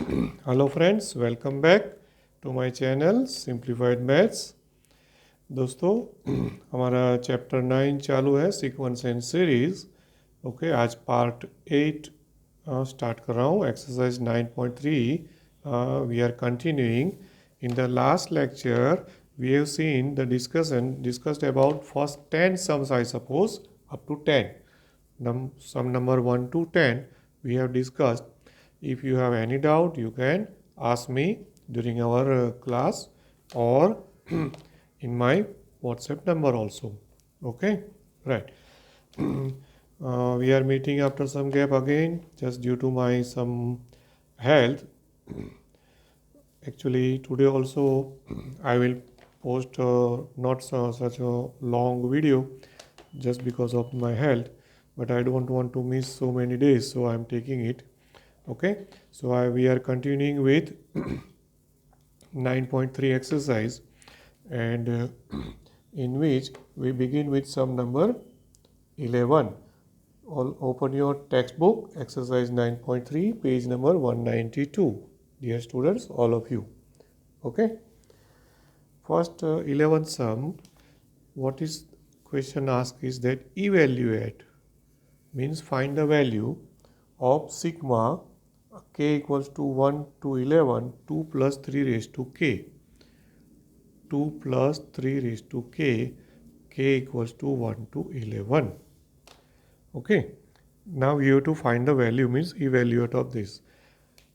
Hello friends, welcome back to my channel simplified maths. दोस्तों, हमारा chapter 9 चालू है, सीक्वेंस एंड सीरीज। ओके, आज पार्ट 8 स्टार्ट कर रहा हूँ, exercise 9.3। We are continuing. In the last lecture we have seen the discussed about first 10 sums, I suppose, up to 10. Sum number 1 to 10 we have discussed. If you have any doubt, you can ask me during our class or in my WhatsApp number also. Okay, right. We are meeting after some gap again, just due to my some health. Actually, today also I will post not such a long video just because of my health, but I don't want to miss so many days, so I am taking it. Okay, so we are continuing with 9.3 exercise, and in which we begin with sum number 11. All open your textbook, exercise 9.3, page number 192. Dear students, all of you. Okay. First 11 sum, what is question asked is that evaluate, means find the value of sigma k equals to 1 to 11, 2 plus 3 raised to k. 2 plus 3 raised to k, k equals to 1 to 11. Okay. Now you have to find the value, means evaluate of this.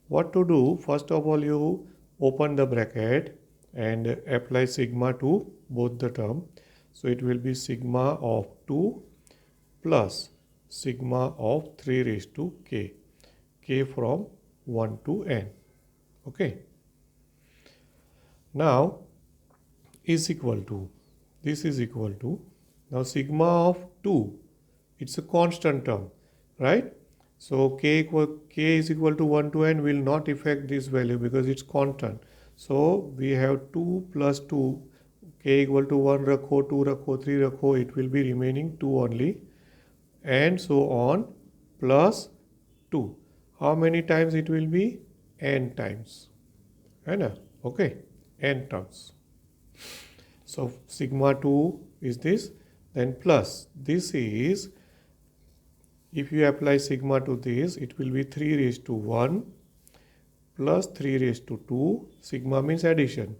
What to do? First of all, you open the bracket and apply sigma to both the term. So it will be sigma of 2 plus sigma of 3 raised to k, k from 1 to n. Okay. Now is equal to, this is equal to, now sigma of 2, it's a constant term, right? So k is equal to 1 to n will not affect this value because it's constant. So we have 2 plus 2, k equal to 1 rakho, 2 rakho, 3 rakho, it will be remaining 2 only, and so on, plus 2. How many times it will be? N times. Hai na? Okay, n terms. So sigma 2 is this, then plus this is, if you apply sigma to this, it will be 3 raised to 1 plus 3 raised to 2, sigma means addition,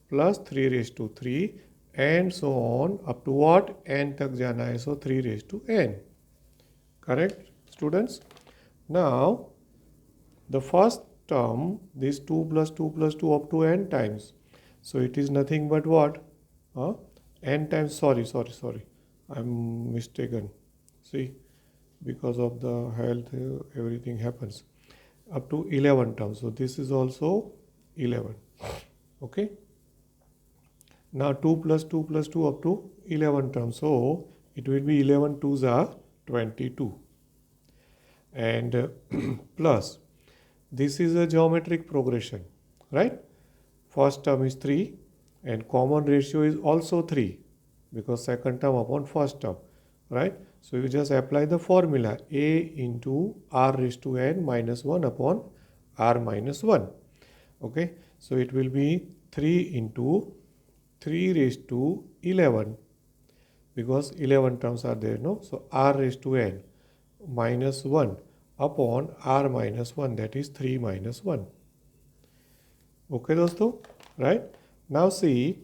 plus 3 raised to 3, and so on up to what? N tak jana hai, so 3 raised to n. Correct, students? Now, the first term, this 2 plus 2 plus 2 up to n times. So it is nothing but what? N times, sorry, I'm mistaken. See, because of the health, everything happens. Up to 11 terms. So this is also 11. Okay. Now 2 plus 2 plus 2 up to 11 terms. So it will be 11 twos are 22. And plus, this is a geometric progression, right? First term is 3 and common ratio is also 3 because second term upon first term, right? So you just apply the formula a into r raised to n minus 1 upon r minus 1. Okay, so it will be 3 into 3 raised to 11 because 11 terms are there, no? So r raised to n minus 1 upon r minus 1, that is 3 minus 1. Okay, dosto, right? Now see,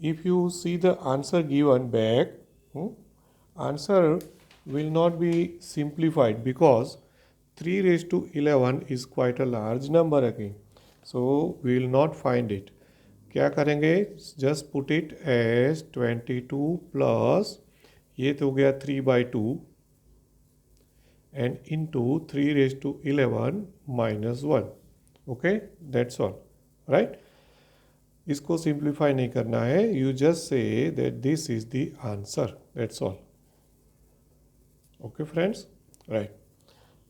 if you see the answer given back, answer will not be simplified because 3 raised to 11 is quite a large number again. So we will not find it. क्या करेंगे? Just put it as 22 plus, ये तो हो गया 3 by 2 and into 3 raised to 11 minus 1. Okay, that's all, right? इसको simplify नहीं करना है. You just say that this is the answer. That's all. Okay, friends? Right.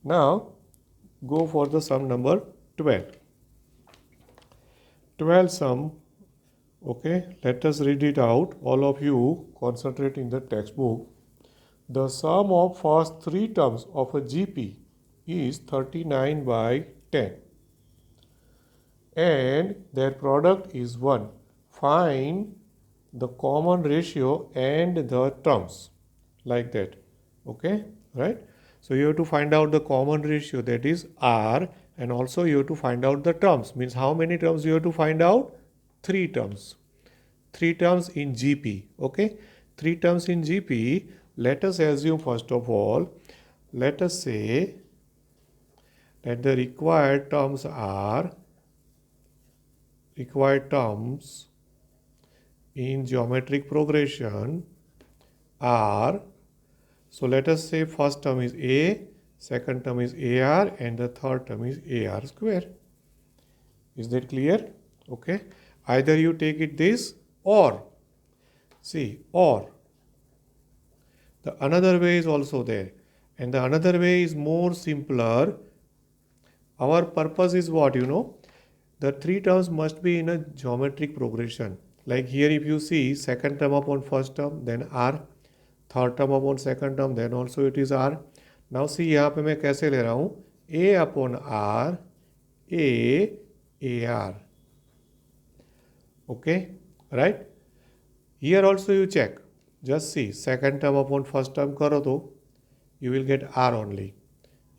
Now, go for the sum number 12. 12 sum. Okay, let us read it out. All of you concentrate in the textbook. The sum of first 3 terms of a GP is 39 by 10. and their product is 1. Find the common ratio and the terms, like that. Okay, right? So you have to find out the common ratio, that is R, and also you have to find out the terms. Means how many terms you have to find out? 3 terms. 3 terms in GP. Okay, 3 terms in GP. Let us assume, first of all, let us say that the required terms in geometric progression are, so let us say first term is A, second term is AR, and the third term is AR square. Is that clear? Okay, either you take it this, or or the another way is also there, and the another way is more simpler. Our purpose is what, the 3 terms must be in a geometric progression. Like here, if you see second term upon first term, then R, third term upon second term, then also it is R. Now see, यहाँ पे मैं कैसे ले रहा हूँ, A upon R, A AR. Okay, right? Here also you check. Just see, second term upon first term करो तो you will get R only.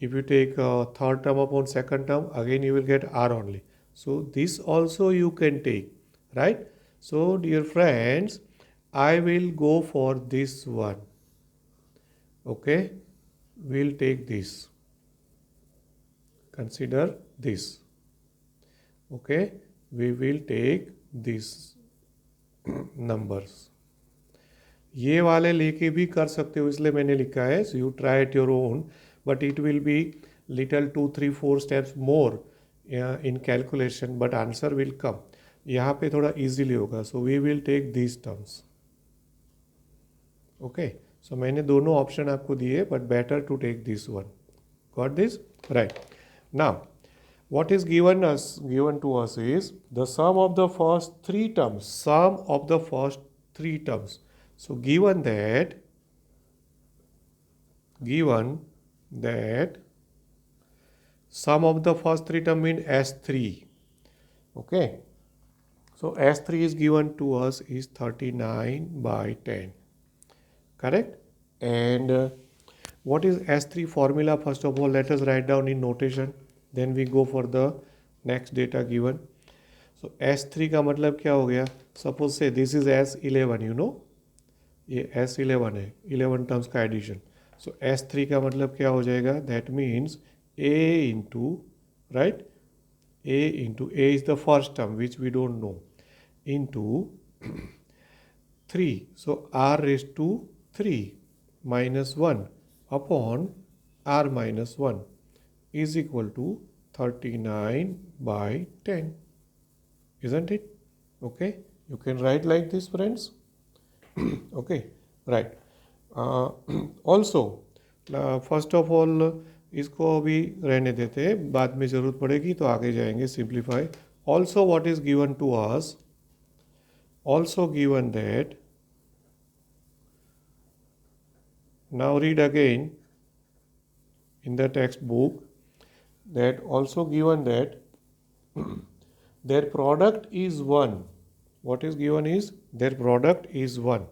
If you take third term upon second term, again you will get R only. So this also you can take, right? So dear friends, I will go for this one. Okay, we'll take this. Consider this. Okay, we will take these numbers. ये वाले लेके भी कर सकते हो, इसलिए मैंने लिखा है. So you try at your own, but it will be little 2, 3, 4 steps more in calculation, but answer will come. यहाँ पे थोड़ा easily होगा. So we will take these terms. Okay. So मैंने दोनों ऑप्शन आपको दिए, but better to take this one. Got this? Right. Now, what is given to us is the sum of the first 3 terms. Sum of the first 3 terms. So given that sum of the first 3 term mean S3. Okay. So S3 is given to us is 39 by 10. Correct? And what is S3 formula? First of all, let us write down in notation. Then we go for the next data given. So S3 का मतलब क्या हो गया? Suppose say this is S11, ये S11 है, 11 terms का addition. सो S3 का मतलब क्या हो जाएगा? That means A into, right, A into, A is the first term which we don't know, into 3. So R raise to 3 minus 1 upon R minus 1 is equal to 39 by 10. Isn't it? Okay, you can write like this, friends. Okay, right. Also, first of all, इसको अभी रहने देते हैं, बाद में ज़रूरत पड़ेगी तो आगे जाएंगे. Simplify. Also, what is given to us? Also given that, now read again in the textbook, that also given that their product is 1. What is given is their product is 1.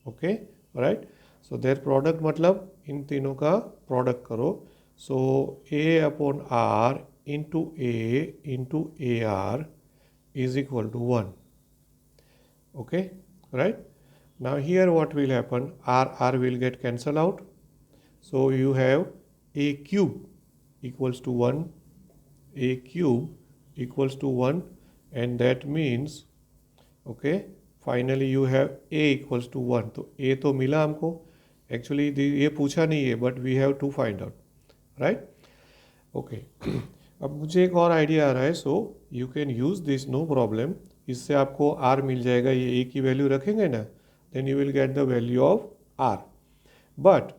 Okay, right? So their product मतलब इन तीनों का product करो. So A upon R into A into AR is equal to 1. Okay, right? Now here what will happen? R will get cancelled out. So you have A cube equals to 1. A cube equals to 1, and that means, okay, finally you have A equals to 1. तो A तो मिला हमको, actually ये पूछा नहीं है, but we have to find out, right? Okay, अब मुझे एक और आइडिया आ रहा है. So you can use this, no problem. इससे आपको R मिल जाएगा. ये A की वैल्यू रखेंगे ना, then you will get the value of R. But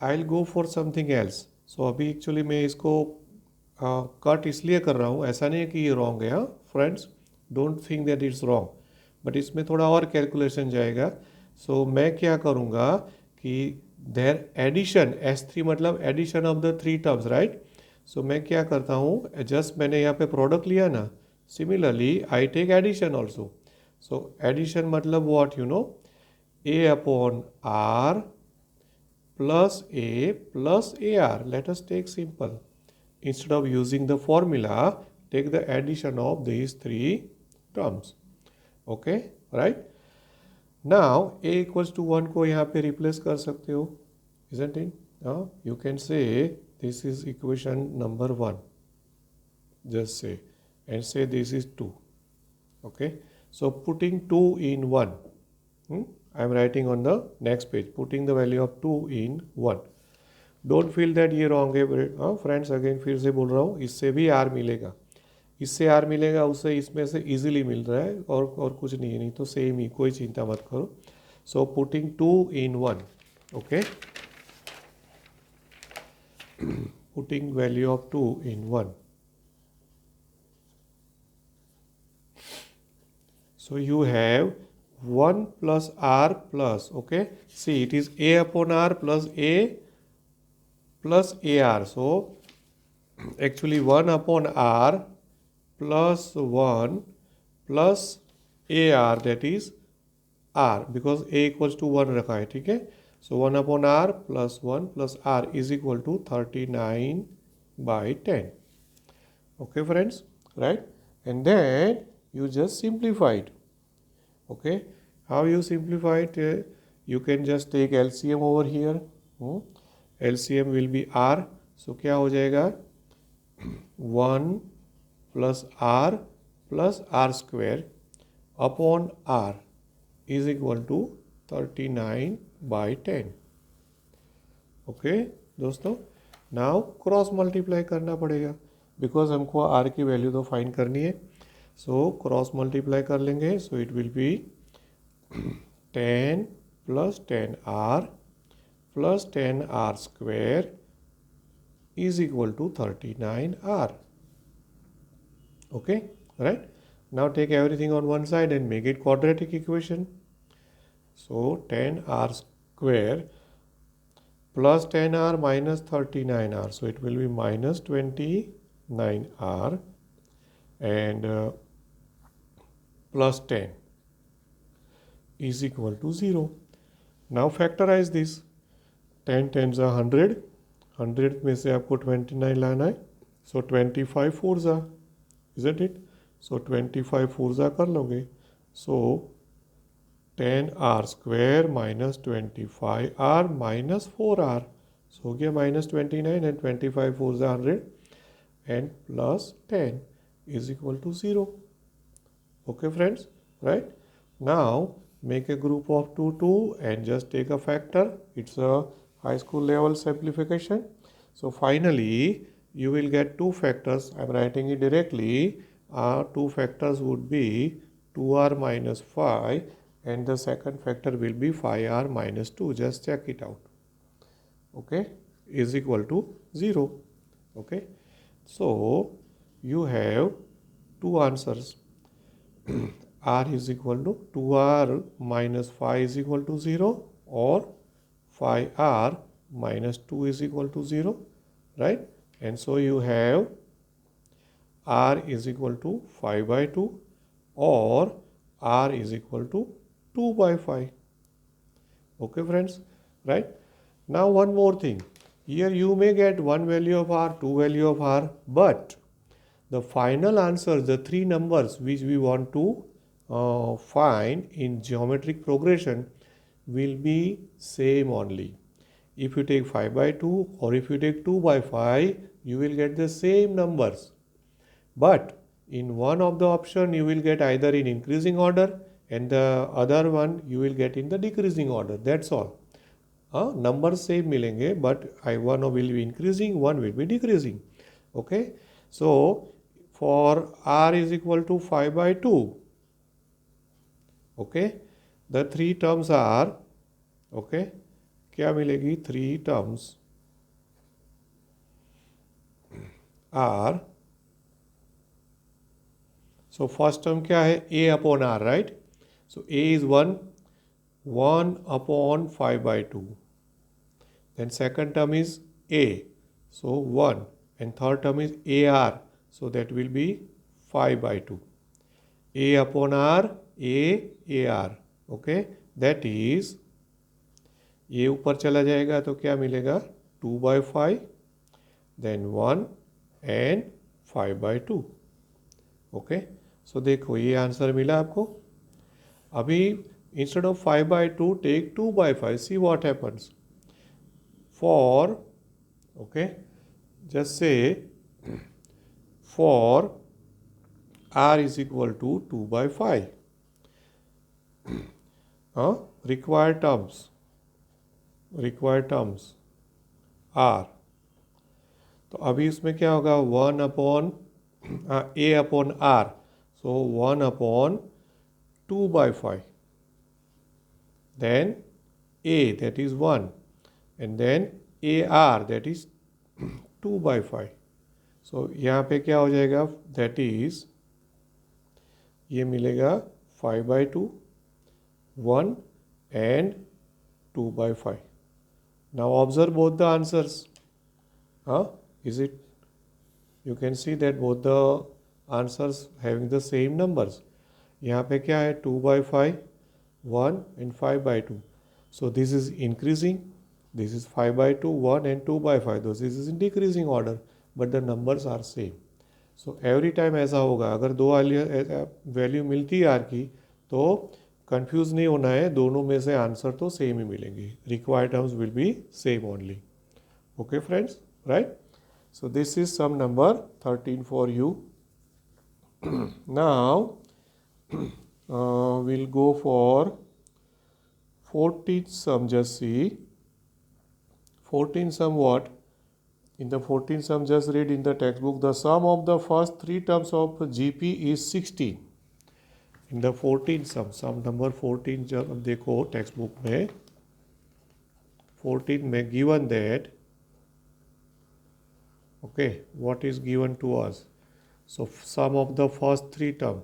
I will go for something else. So अभी एक्चुअली मैं इसको कट इसलिए कर रहा हूँ, ऐसा नहीं है कि ये रॉन्ग है. हाँ friends, don't think that it's wrong, but इसमें थोड़ा और कैलकुलेशन जाएगा. सो मैं क्या करूँगा कि देयर एडिशन, S3 मतलब addition of the 3 terms, right? So मैं क्या करता हूँ, जस्ट मैंने यहाँ पे प्रोडक्ट लिया ना, Similarly, I take addition also. So addition matlab what, you know, a upon r plus a plus ar. Let us take simple. Instead of using the formula, take the addition of these three terms. Okay, right? Now a equals to 1 को यहाँ पे replace कर सकते हो, isn't it? You can say this is equation number 1. Just say, and say this is 2. Okay, so putting 2 in 1. I am writing on the next page, putting the value of 2 in 1. Don't feel that ये wrong है friends, again फिर से बोल रहा हूँ, इससे भी are मिलेगा, इससे आर मिलेगा, उससे इसमें से इजीली मिल रहा है, और कुछ नहीं है, नहीं तो सेम ही, कोई चिंता मत करो. So putting 2 in 1. Okay, putting value of 2 in 1. So you have 1 plus r plus, okay, see it is a upon r plus a plus ar. So actually 1 upon r plus 1 plus ar, that is r, because a equals to 1 रखा है, ठीक है. So 1 upon r plus 1 plus r is equal to 39 by 10. Okay friends, right? And then you just simplify it. Okay, how you simplify it? You can just take LCM over here. LCM will be r. So क्या हो जाएगा? 1 plus r square upon r is equal to 39 by 10. Okay दोस्तों, now cross multiply करना पड़ेगा, because हमको r की value तो find करनी है. सो क्रॉस मल्टीप्लाई कर लेंगे. सो it will B 10 plus 10r plus 10r square is equal to 39r. Okay, right? Now take everything on one side and make it quadratic equation. So 10r square plus 10r minus 39r. So it will be minus 29r and plus 10 is equal to 0. Now factorize this. 10 tens are 100. 100 में से आपको 29 लाना है. So 25 fours are, isn't it? So 25 fours are कर लोगे. So 10r square minus 25r minus 4r. So हो गया minus 29 and 25 fours are 100 and plus 10 is equal to 0. Okay friends, right? Now make a group of 2 and just take a factor. It's a high school level simplification. So finally you will get two factors. I'm writing it directly. Two factors would be 2r minus 5 and the second factor will be 5r minus 2. Just check it out. Okay, is equal to 0. Okay, so you have two answers. R is equal to 2r minus 5 is equal to 0 or 5r minus 2 is equal to 0, right? And so you have r is equal to 5 by 2 or r is equal to 2 by 5. Okay friends, right? Now one more thing. Here you may get one value of r, two value of r, but the final answer, the three numbers which we want to find in geometric progression will be same only. If you take 5 by 2 or if you take 2 by 5, you will get the same numbers. But in one of the option you will get either in increasing order and the other one you will get in the decreasing order. That's all. Numbers same मिलेंगे, but one will be increasing, one will be decreasing. Okay, so for r is equal to 5 by 2. Okay, the three terms are, okay, क्या मिलेगी? Three terms are, so first term क्या है? A upon r, right? So A is 1 upon 5 by 2. Then second term is A, so 1, and third term is AR, so that will be 5/2. A upon R, A R. Okay, that is, ये ऊपर चला जाएगा तो क्या मिलेगा, 2/5, then 1 and 5/2. Okay, सो देखो ये answer मिला आपको. अभी instead of 5/2 take 2/5. See what happens. For, okay, just say for R is equal to 2/5. Required terms R. तो अभी इसमें क्या होगा, 1 upon A upon R. So 1 upon 2/5. Then A, that is 1, and then AR, that is 2/5. So यहाँ पे क्या हो जाएगा, that is, ये मिलेगा 5/2, 1 and 2/5. Now observe both the answers. Is it, you can see that both the answers having the same numbers. यहाँ पे क्या है, 2/5, 1 and 5/2. So this is increasing, this is 5/2, 1 and 2/5. So this is in decreasing order, but the numbers are same. So every time ऐसा होगा, अगर दो value मिलती है आर की, तो कंफ्यूज नहीं होना है, दोनों में से आंसर तो सेम ही मिलेंगे. Required terms will be same only. Okay friends, right? So this is sum number 13 for you. Now we'll go for 14th sum. Just see 14th sum. What in the 14th sum, just read in the textbook, the sum of the first three terms of GP is 16. In the 14th sum number 14, जब देखो textbook में 14 में given that, okay, what is given to us? So sum of the first three term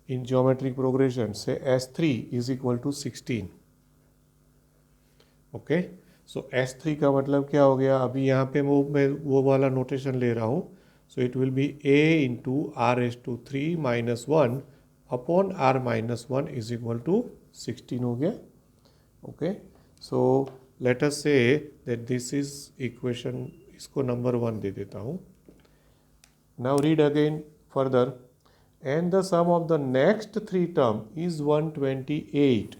in geometric progression, say S3 is equal to 16. Okay, so S3 का मतलब क्या हो गया, अभी यहाँ पे मैं वो वाला नोटेशन ले रहा हूँ. So it will be A into R⁻³ minus 1 upon R-1 is equal to 16 हो गया. Okay, so let us say that this is equation, इसको नंबर 1 दे देता हूँ. Now read again further. And the sum of the next three term is 128.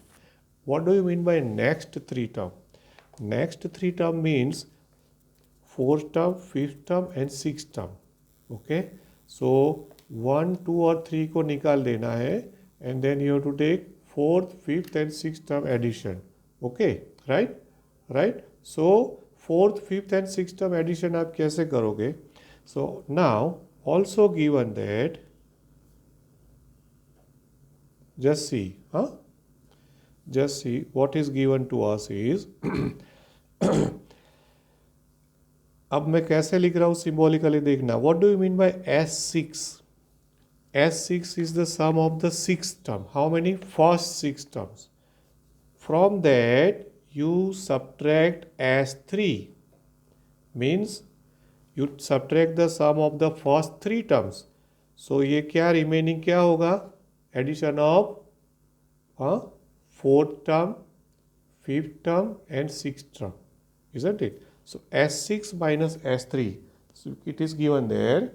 What do you mean by next three term? Next three term means fourth term, fifth term and sixth term. Okay, so 1, 2 और 3 को निकाल देना है, and then you have to take fourth, fifth and sixth term addition. Okay, right? So fourth, fifth and sixth term addition आप कैसे करोगे? So now also given that, just see what is given to us is अब मैं कैसे लिख रहा हूँ symbolically देखना. What do you mean by S6? S6 is the sum of the sixth term. How many? First six terms. From that you subtract S3, means you subtract the sum of the first three terms. So ये क्या remaining क्या होगा? Addition of fourth term, fifth term and sixth term, isn't it? So S6 minus S3, so it is given there.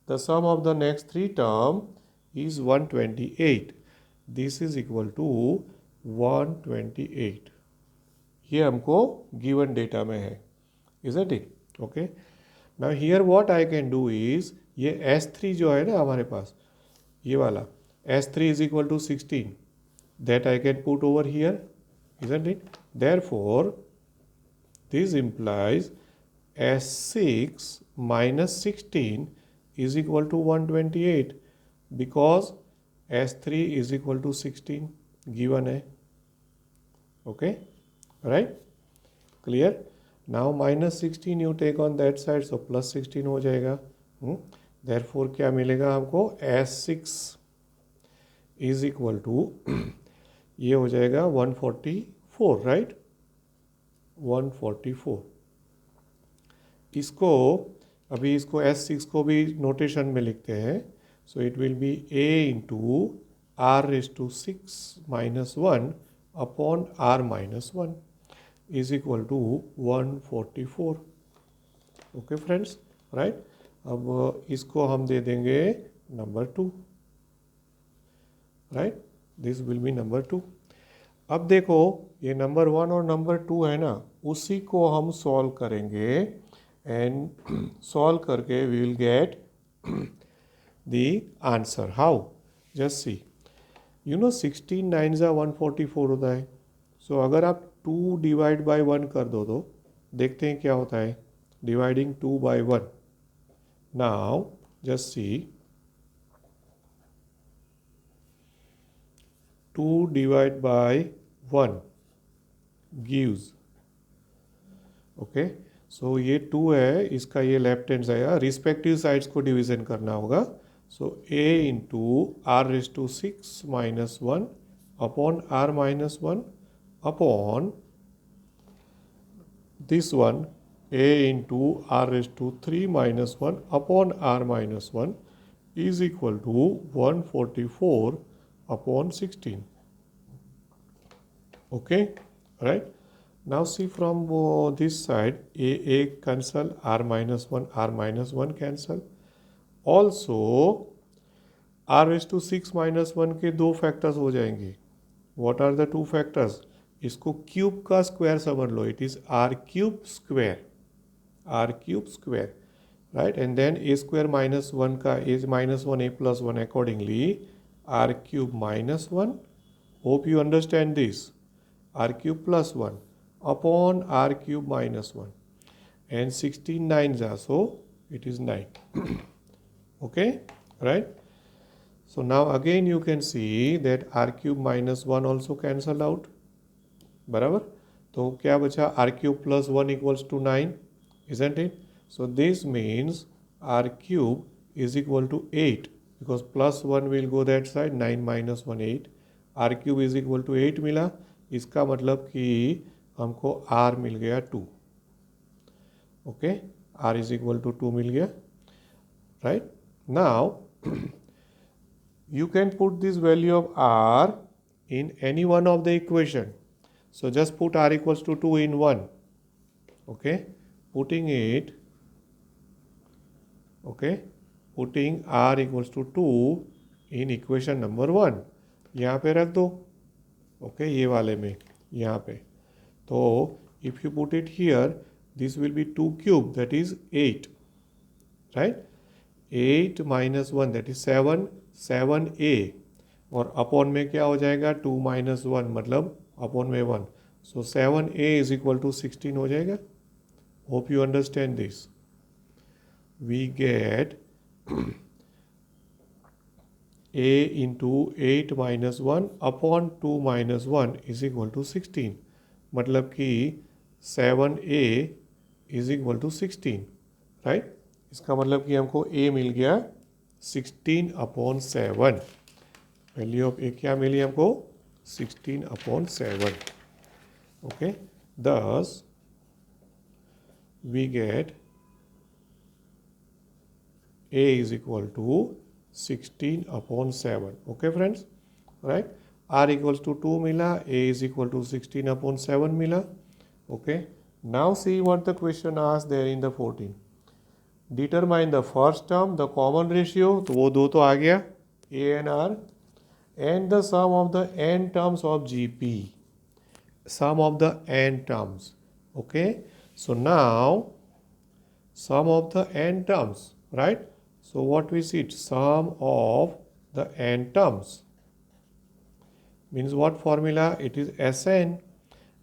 The sum of the next three term is 128. This is equal to 128. ये हमको given data में है, isn't it? Okay. Now here what I can do is, ये S3 जो है ना हमारे पास, ये वाला S3 is equal to 16. That I can put over here, isn't it? Therefore, this implies S6 minus 16 is equal to 128, because S3 is equal to 16 given है. Okay, right? Clear? Now minus 16 you take on that side, so plus 16 हो जाएगा. Therefore क्या मिलेगा हमको? S6 is equal to ये हो जाएगा 144, right? 144. इसको अभी इसको S6 को भी नोटेशन में लिखते हैं. So it will be a into r raised to 6 minus 1 upon r minus 1 is equal to 144. Okay friends, right. अब इसको हम दे देंगे number 2, right. This will be number 2. अब देखो ये नंबर 1 और नंबर 2 है ना, उसी को हम सॉल्व करेंगे एंड सॉल्व करके we will get the answer. How? Just see. You know 16 9 जा 144 होता है. सो अगर आप 2 डिवाइड बाय 1 कर दो तो देखते हैं क्या होता है. Dividing 2 by 1. Now just see. 2 divide by 1 gives. Okay. So ये 2 है, इसका ये left hand side respective sides को डिवीजन करना होगा. So a into r raise to 6 minus 1 upon r minus 1 upon this one a into r raised to 3 minus 1 upon r minus 1 is equal to 144 upon 16. Okay, right. Now see from this side a cancel, r minus 1 cancel. Also r raised to 6 minus 1 के दो factors हो जाएंगे. What are the two factors? इसको cube का square समझ लो. It is r cube square, right. And then a square minus 1 का a minus 1 a plus 1 accordingly r cube minus 1. Hope you understand this. R cube plus 1 upon r cube minus 1 and 16 9 जा, so it is 9. Okay, right. So now again you can see that r cube minus 1 also cancel out. बराबर. तो क्या बचा? r cube plus 1 equals to 9, isn't it? So this means r cube is equal to 8 because plus 1 will go that side. 9 minus 1 8. r cube is equal to 8 मिला. इसका मतलब कि हमको r मिल गया 2. Okay, r is equal to 2 मिल गया, right? Now you can put this value of r in any one of the equation. So just put r equals to 2 in 1. Okay, putting r equals to 2 in equation number 1. यहाँ पे रख दो. Okay, ये वाले में यहाँ पे. तो if you put it here, this will be 2 cube, that is 8, right? 8 minus 1, that is 7. 7a और अपॉन में क्या हो जाएगा? 2 minus 1 मतलब अपॉन में 1. सो 7a is equal to 16 हो जाएगा. Hope you understand this. We get a into 8 minus 1 upon 2 minus 1 is equal to 16. मतलब कि 7a is equal to 16, right? इसका मतलब कि हमको a मिल गया 16 अपॉन 7. वैल्यू ऑफ ए क्या मिली हमको? 16 upon 7. Okay, thus we get a is equal to 16 upon 7. Okay friends, right? r equals to 2 मिला, a is equal to 16 upon 7 मिला. Okay, now see what the question asked there in the 14. Determine the first term, the common ratio, तो वो दो तो आ गया a n r, and the sum of the n terms of G P. Sum of the n terms. Okay, so now sum of the n terms, right. So what we seat? Sum of the n terms means what formula? It is Sn.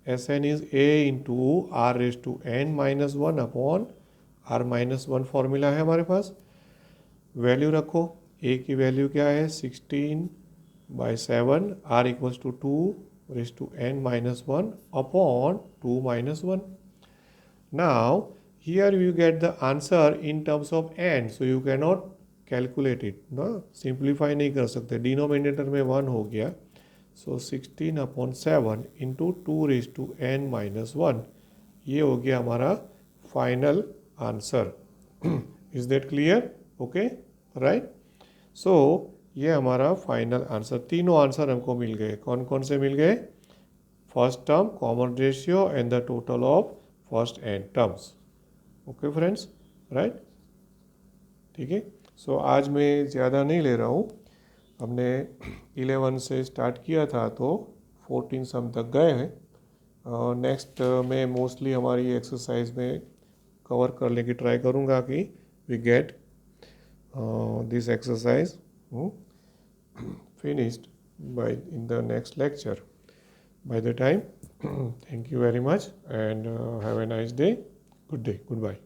Sn is a into r raised to n minus 1 upon r minus 1 formula है हमारे पास. Value रखो. a की value क्या है? 16 by 7. r equals to 2 raised to n minus 1 upon 2 minus 1. Now here you get the answer in terms of n, so you cannot calculate it. ना simplify नहीं कर सकते. डिनोमिनेटर में 1 हो गया. So 16 upon 7 into 2 raise to n minus 1. ये हो गया हमारा final answer. Is that clear? Okay, right. So ये हमारा फाइनल आंसर, तीनों आंसर हमको मिल गए। कौन कौन से मिल गए? First term, common ratio and the total of first n terms. Okay friends, right, ठीक है। सो आज मैं ज़्यादा नहीं ले रहा हूँ, हमने 11 से स्टार्ट किया था तो 14 सम तक गए हैं। नेक्स्ट में मोस्टली हमारी एक्सरसाइज में कवर करने की ट्राई करूँगा कि we get this exercise finished by in the next lecture. By the time, thank you very much and have a nice day. Good day. Goodbye.